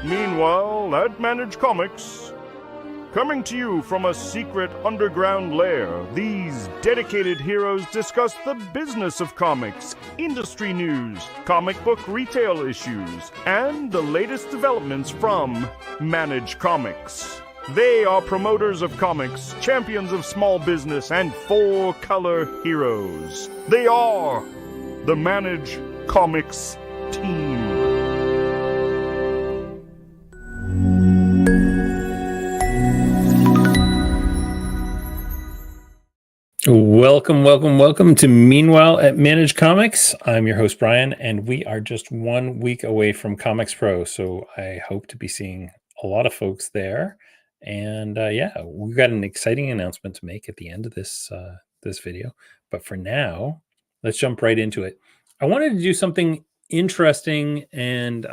Meanwhile, at Manage Comics, coming to you from a secret underground lair, these dedicated heroes discuss the business of comics, industry news, comic book retail issues, and the latest developments from Manage Comics. They are promoters of comics, champions of small business, and four-color heroes. They are the Manage Comics team. Welcome to Meanwhile at Manage Comics. I'm your host, Brian, and we are just 1 week away from Comics Pro, so I hope to be seeing a lot of folks there. And we've got an exciting announcement to make at the end of this video. But for now, let's jump right into it. I wanted to do something interesting, and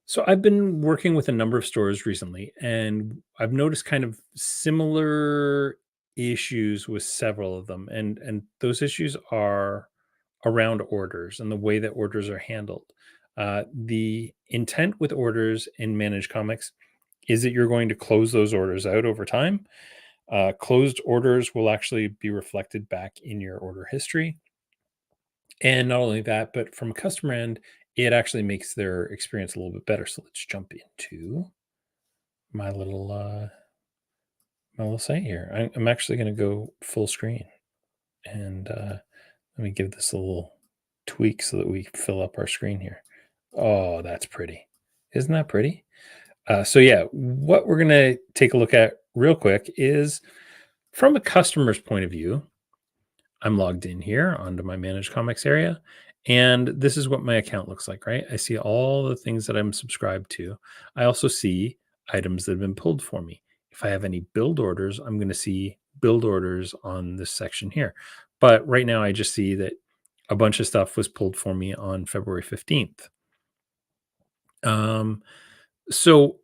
so I've been working with a number of stores recently, and I've noticed kind of similar issues with several of them, and those issues are around orders and the way that orders are handled. The intent with orders in Managed Comics is that you're going to close those orders out over time. Closed orders will actually be reflected back in your order history. And not only that, but from a customer end, it actually makes their experience a little bit better. So let's jump into my little site here. I'm actually going to go full screen, and let me give this a little tweak so that we fill up our screen here. Oh, that's pretty. Isn't that pretty? What we're going to take a look at real quick is from a customer's point of view. I'm logged in here onto my Managed Comics area, and this is what my account looks like, right? I see all the things that I'm subscribed to. I also see items that have been pulled for me. If I have any build orders, I'm going to see build orders on this section here. But right now, I just see that a bunch of stuff was pulled for me on February 15th. So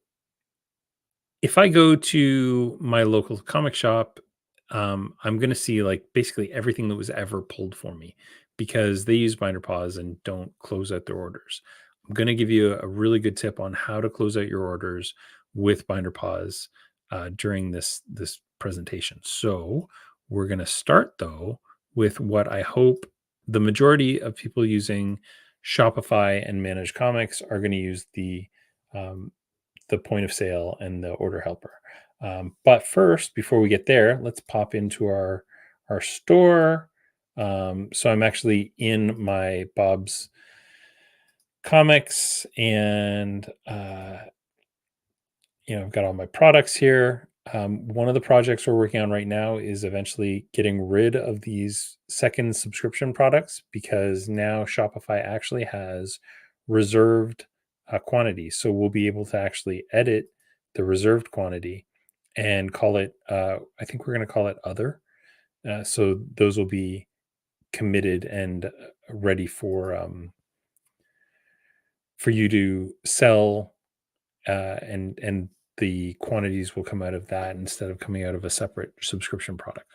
if I go to my local comic shop, I'm going to see like basically everything that was ever pulled for me because they use BinderPOS and don't close out their orders. I'm going to give you a really good tip on how to close out your orders with BinderPOS during this presentation. So we're going to start though with what I hope the majority of people using Shopify and Managed Comics are going to use the point of sale and the order helper. But first, before we get there, let's pop into our store. So I'm actually in my Bob's Comics, and I've got all my products here. One of the projects we're working on right now is eventually getting rid of these second subscription products because now Shopify actually has reserved quantities. So we'll be able to actually edit the reserved quantity and call it, I think we're going to call it other. So those will be committed and ready for you to sell, and the quantities will come out of that instead of coming out of a separate subscription product.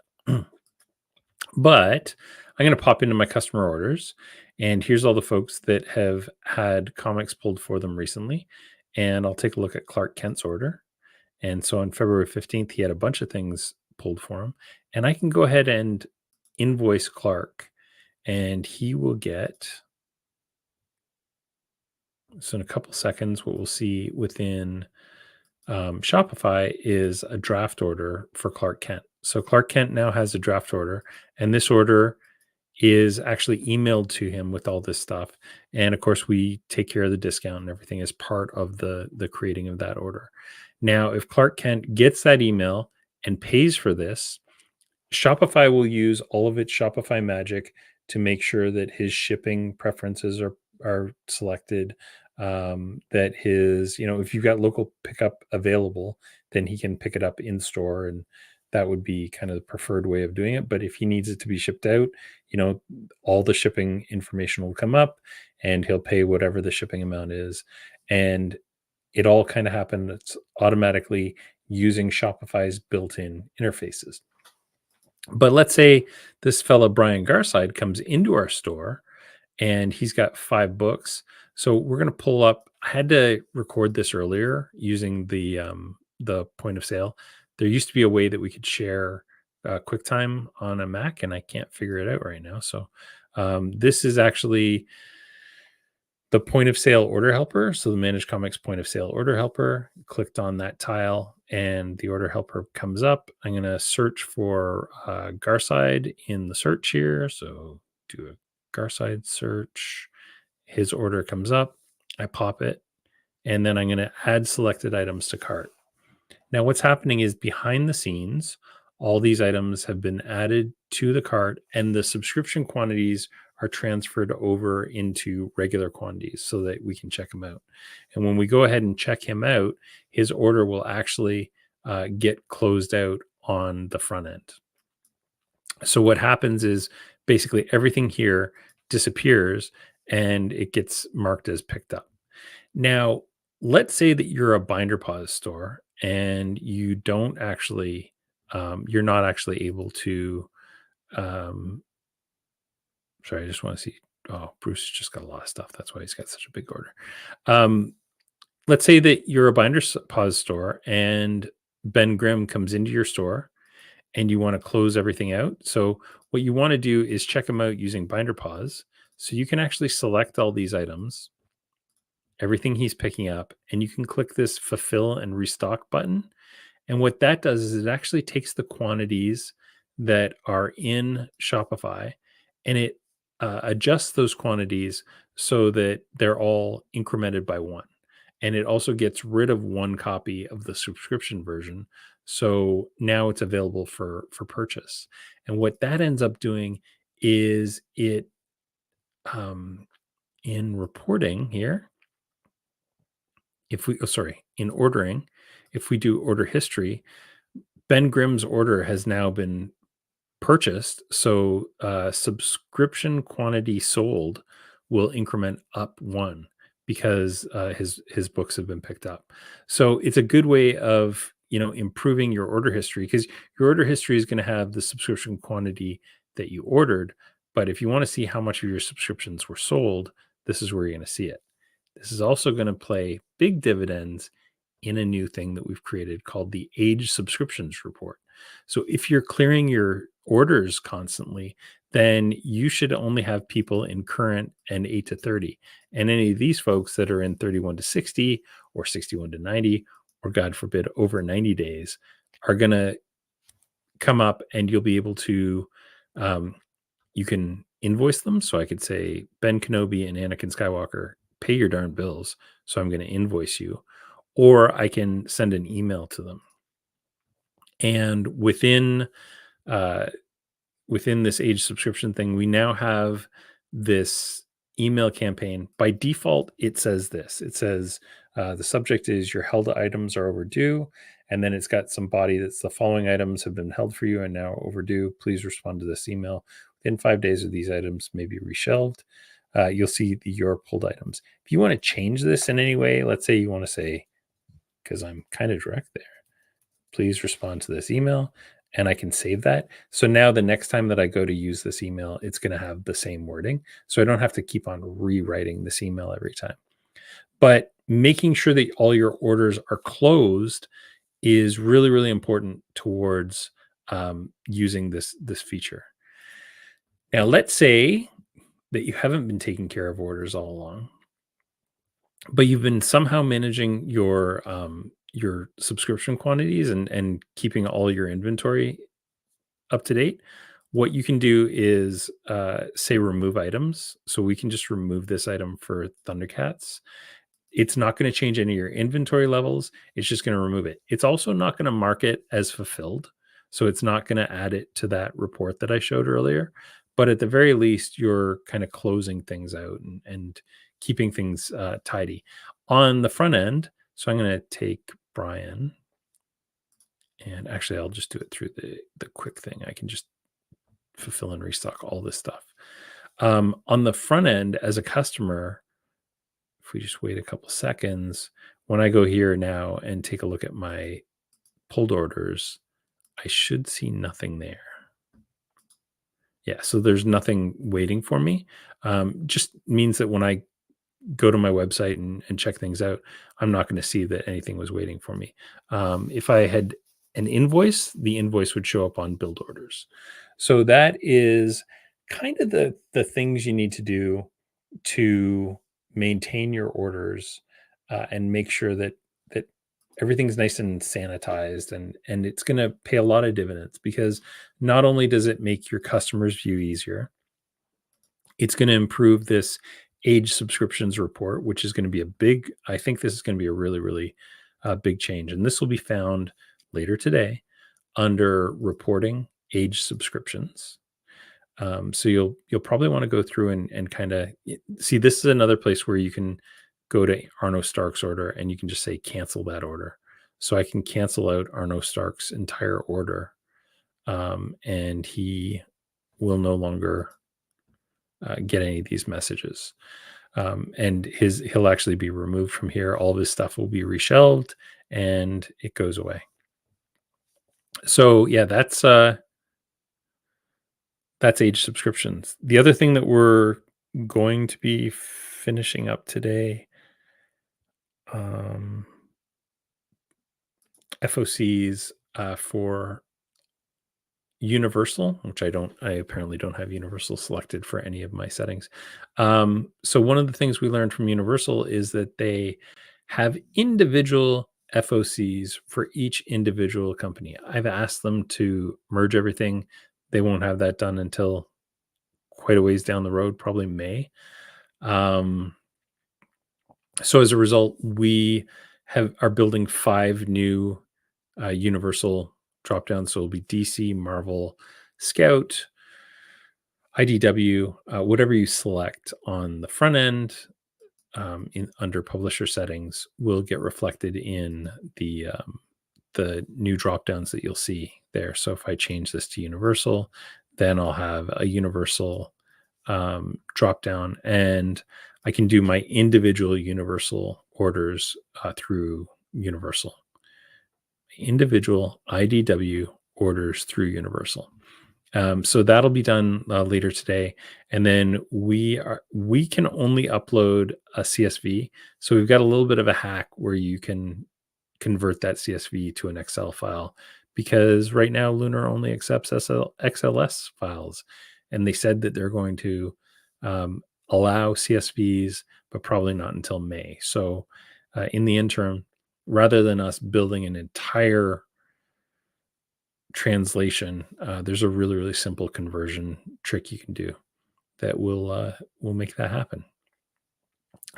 But I'm going to pop into my customer orders, and here's all the folks that have had comics pulled for them recently. And I'll take a look at Clark Kent's order. And so on February 15th, he had a bunch of things pulled for him. And I can go ahead and invoice Clark, and he will get, so in a couple seconds, what we'll see within Shopify is a draft order for Clark Kent. So Clark Kent now has a draft order, and this order is actually emailed to him with all this stuff. And of course, we take care of the discount and everything as part of the creating of that order. Now, if Clark Kent gets that email and pays for this, Shopify will use all of its Shopify magic to make sure that his shipping preferences are selected. That his, if you've got local pickup available, then he can pick it up in store, and that would be kind of the preferred way of doing it. But if he needs it to be shipped out, all the shipping information will come up, and he'll pay whatever the shipping amount is, and it all kind of happens automatically using Shopify's built-in interfaces. But let's say this fellow Brian Garside comes into our store and he's got 5 books. So we're going to pull up. I had to record this earlier using the point of sale. There used to be a way that we could share QuickTime on a Mac, and I can't figure it out right now. So this is actually the point of sale order helper. So the Managed Comics point of sale order helper, clicked on that tile and the order helper comes up. I'm going to search for Garside in the search here. So do a Garside search. His order comes up. I pop it. And then I'm going to add selected items to cart. Now, what's happening is behind the scenes, all these items have been added to the cart and the subscription quantities are transferred over into regular quantities so that we can check them out. And when we go ahead and check him out, his order will actually get closed out on the front end. So what happens is basically everything here disappears and it gets marked as picked up. Now, let's say that you're a BinderPOS store and you don't actually, you're not actually able to, um, sorry, I just want to see. Oh, Bruce just got a lot of stuff. That's why he's got such a big order. Um, let's say that you're a BinderPOS store and Ben Grimm comes into your store and you want to close everything out. So what you want to do is check them out using BinderPOS. So you can actually select all these items, everything he's picking up, and you can click this fulfill and restock button. And what that does is it actually takes the quantities that are in Shopify and it adjusts those quantities so that they're all incremented by one. And it also gets rid of one copy of the subscription version. So now it's available for purchase. And what that ends up doing is it, in reporting here, if we, in ordering, if we do order history, Ben Grimm's order has now been purchased. So subscription quantity sold will increment up one because his books have been picked up. So it's a good way of improving your order history, because your order history is going to have the subscription quantity that you ordered. But if you want to see how much of your subscriptions were sold, this is where you're going to see it. This is also going to play big dividends in a new thing that we've created called the Age Subscriptions Report. So if you're clearing your orders constantly, then you should only have people in current and 8 to 30. And any of these folks that are in 31 to 60 or 61 to 90, or God forbid, over 90 days are going to come up and you'll be able to, you can invoice them. So I could say, Ben Kenobi and Anakin Skywalker, pay your darn bills. So I'm going to invoice you. Or I can send an email to them. And within this age subscription thing, we now have this email campaign. By default, it says this. It says the subject is your held items are overdue. And then it's got some body that's the following items have been held for you and now overdue. Please respond to this email. Within 5 days of these items may be reshelved. You'll see your pulled items. If you want to change this in any way, let's say you want to say, because I'm kind of direct there, please respond to this email, and I can save that. So now the next time that I go to use this email, it's going to have the same wording. So I don't have to keep on rewriting this email every time. But making sure that all your orders are closed is really, really important towards using this feature. Now, let's say that you haven't been taking care of orders all along, but you've been somehow managing your subscription quantities and keeping all your inventory up to date. What you can do is say remove items. So we can just remove this item for Thundercats. It's not going to change any of your inventory levels. It's just going to remove it. It's also not going to mark it as fulfilled. So it's not going to add it to that report that I showed earlier. But at the very least, you're kind of closing things out and keeping things tidy. On the front end, so I'm going to take Brian, and actually I'll just do it through the quick thing. I can just fulfill and restock all this stuff. On the front end, as a customer, if we just wait a couple seconds, when I go here now and take a look at my pulled orders, I should see nothing there. Yeah, so there's nothing waiting for me. Just means that when I go to my website and check things out, I'm not going to see that anything was waiting for me. If I had an invoice, the invoice would show up on build orders. So that is kind of the things you need to do to maintain your orders and make sure that everything's nice and sanitized, and it's going to pay a lot of dividends, because not only does it make your customers view easier, it's going to improve this age subscriptions report, which is going to be a big, I think this is going to be a really, really big change. And this will be found later today under reporting age subscriptions. So you'll probably want to go through and kind of see, this is another place where you can go to Arno Stark's order and you can just say cancel that order. So I can cancel out Arno Stark's entire order, and he will no longer get any of these messages. And he'll actually be removed from here. All of his stuff will be reshelved and it goes away. So yeah, that's age subscriptions. The other thing that we're going to be finishing up today, FOCs for Universal, which I apparently don't have Universal selected for any of my settings. So one of the things we learned from Universal is that they have individual FOCs for each individual company. I've asked them to merge everything. They won't have that done until quite a ways down the road, probably May. So as a result, we are building 5 new Universal dropdowns. So it'll be DC, Marvel, Scout, IDW, whatever you select on the front end, under publisher settings, will get reflected in the new dropdowns that you'll see there. So if I change this to Universal, then I'll have a Universal dropdown, and I can do my individual Universal orders through Universal. Individual IDW orders through Universal. So that'll be done later today, and then we can only upload a CSV. So we've got a little bit of a hack where you can convert that CSV to an Excel file, because right now Lunar only accepts XLS files, and they said that they're going to allow CSVs, but probably not until May. So in the interim, rather than us building an entire translation, there's a really, really simple conversion trick you can do that will make that happen.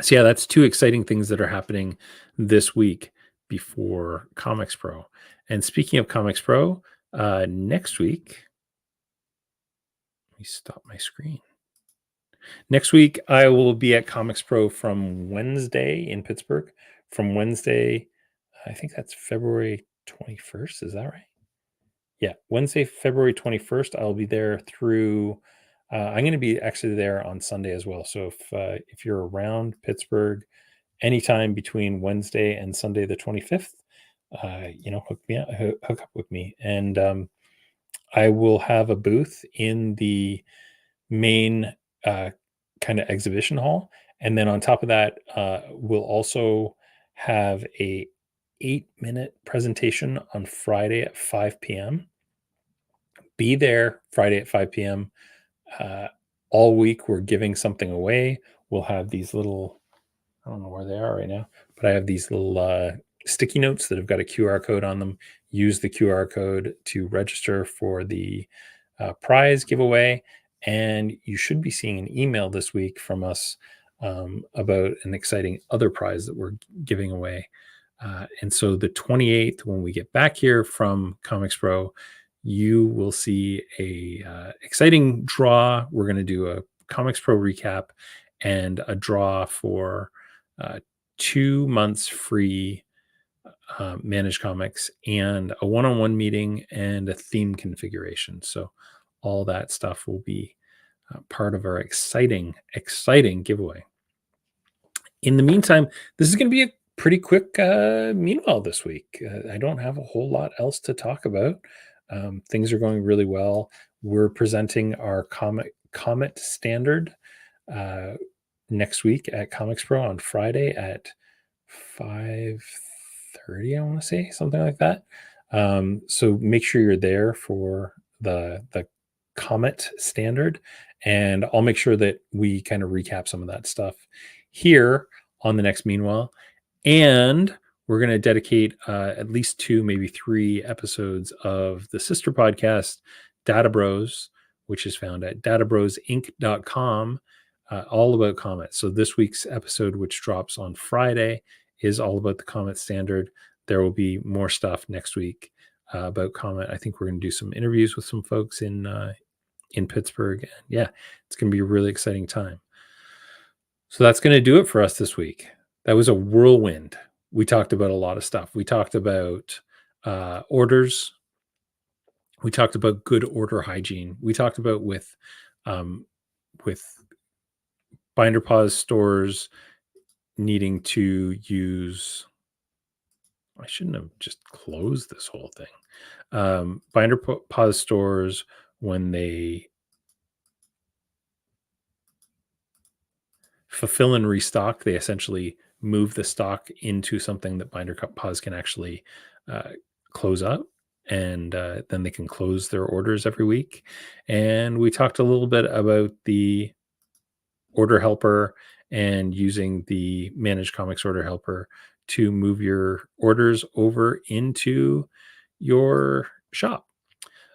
So yeah, that's 2 exciting things that are happening this week before Comics Pro. And speaking of Comics Pro, next week, let me stop my screen. Next week, I will be at Comics Pro from Wednesday in Pittsburgh. From Wednesday, I think that's February 21st. Is that right? Yeah, Wednesday, February 21st, I'll be there through. I'm going to be actually there on Sunday as well. So if you're around Pittsburgh, anytime between Wednesday and Sunday the 25th, hook up with me, and I will have a booth in the main kind of exhibition hall, and then on top of that, we'll also have a 8-minute presentation on Friday at 5 p.m. Be there Friday at 5 p.m. All week, we're giving something away. We'll have these little, I don't know where they are right now, but I have these little sticky notes that have got a QR code on them. Use the QR code to register for the prize giveaway. And you should be seeing an email this week from us about an exciting other prize that we're giving away. And so the 28th, when we get back here from Comics Pro, you will see a exciting draw. We're going to do a Comics Pro recap and a draw for 2 months free Manage Comics and a one-on-one meeting and a theme configuration. So all that stuff will be part of our exciting giveaway. In the meantime, this is going to be a pretty quick meanwhile this week. I don't have a whole lot else to talk about. Things are going really well. We're presenting our Comet Standard next week at Comics Pro on Friday at 5:30. I want to say something like that. So make sure you're there for the Comet Standard, and I'll make sure that we kind of recap some of that stuff here on the next Meanwhile. And we're going to dedicate at least 2, maybe 3 episodes of the sister podcast, Data Bros, which is found at databrosinc.com, all about Comet. So this week's episode, which drops on Friday, is all about the Comet Standard. There will be more stuff next week about Comet. I think we're going to do some interviews with some folks in Pittsburgh. And yeah, it's going to be a really exciting time. So that's going to do it for us this week. That was a whirlwind. We talked about a lot of stuff. We talked about orders. We talked about good order hygiene. We talked about with BinderPOS stores needing to use. I shouldn't have just closed this whole thing. BinderPOS stores, when they fulfill and restock, they essentially move the stock into something that BinderPOS can actually close up, and then they can close their orders every week. And we talked a little bit about the order helper and using the Managed Comics order helper to move your orders over into your shop.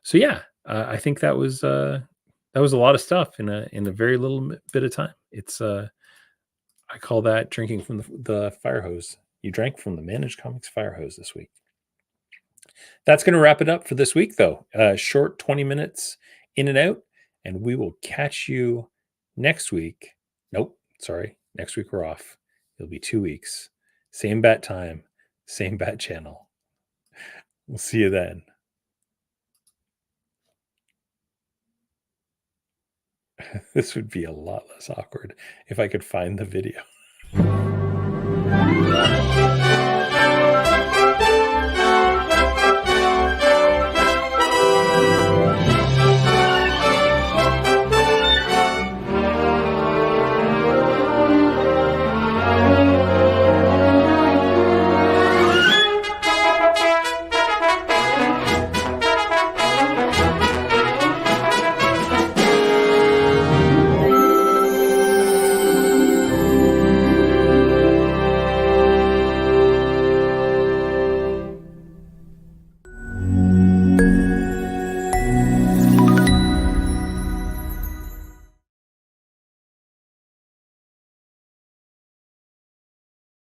So yeah, I think that was a lot of stuff in a very little bit of time. It's I call that drinking from the fire hose. You drank from the Managed Comics fire hose this week. That's going to wrap it up for this week, though. Short 20 minutes in and out, and we will catch you next week. Nope, sorry. Next week we're off. It'll be 2 weeks. Same bat time, same bat channel. We'll see you then. This would be a lot less awkward if I could find the video.